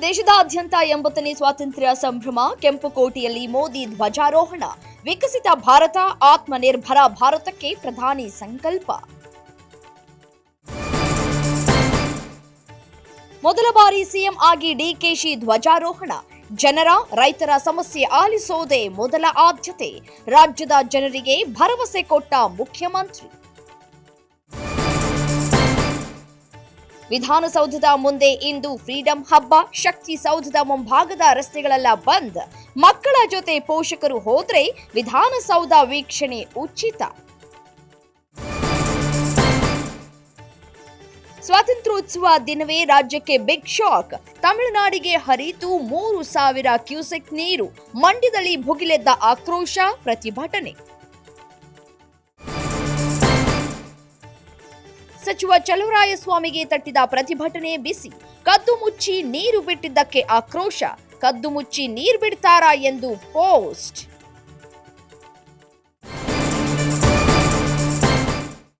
ದೇಶದಾದ್ಯಂತ 80ನೇ ಸ್ವಾತಂತ್ರ್ಯ ಸಂಭ್ರಮ. ಕೆಂಪುಕೋಟೆಯಲ್ಲಿ ಮೋದಿ ಧ್ವಜಾರೋಹಣ. ವಿಕಸಿತ ಭಾರತ, ಆತ್ಮನಿರ್ಭರ ಭಾರತಕ್ಕೆ ಪ್ರಧಾನಿ ಸಂಕಲ್ಪ. ಮೊದಲ ಬಾರಿ ಸಿಎಂ ಆಗಿ ಡಿಕೆಶಿ ಧ್ವಜಾರೋಹಣ. ಜನರ, ರೈತರ ಸಮಸ್ಯೆ ಆಲಿಸೋದೇ ಮೊದಲ ಆದ್ಯತೆ. ರಾಜ್ಯದ ಜನರಿಗೆ ಭರವಸೆ ಕೊಟ್ಟ ಮುಖ್ಯಮಂತ್ರಿ. ವಿಧಾನಸೌಧದ ಮುಂದೆ ಇಂದು ಫ್ರೀಡಂ ಹಬ್ಬ. ಶಕ್ತಿ ಸೌಧದ ಮುಂಭಾಗದ ರಸ್ತೆಗಳೆಲ್ಲ ಬಂದ್. ಮಕ್ಕಳ ಜೊತೆ ಪೋಷಕರು ಹೋದ್ರೆ ವಿಧಾನಸೌಧ ವೀಕ್ಷಣೆ ಉಚಿತ. ಸ್ವಾತಂತ್ರ್ಯೋತ್ಸವ ದಿನವೇ ರಾಜ್ಯಕ್ಕೆ ಬಿಗ್ ಶಾಕ್. ತಮಿಳುನಾಡಿಗೆ ಹರಿತು 3,000 ಕ್ಯೂಸೆಕ್ ನೀರು. ಮಂಡ್ಯದಲ್ಲಿ ಭುಗಿಲೆದ್ದ ಆಕ್ರೋಶ, ಪ್ರತಿಭಟನೆ. ಸಚಿವ ಚಲುವರಾಯಸ್ವಾಮಿಗೆ ತಟ್ಟಿದ ಪ್ರತಿಭಟನೆ ಬಿಸಿ. ಕದ್ದು ಮುಚ್ಚಿ ನೀರು ಬಿಟ್ಟಿದ್ದಕ್ಕೆ ಆಕ್ರೋಶ. ಕದ್ದು ಮುಚ್ಚಿ ನೀರು ಬಿಡ್ತಾರಾ ಎಂದು ಪೋಸ್ಟ್.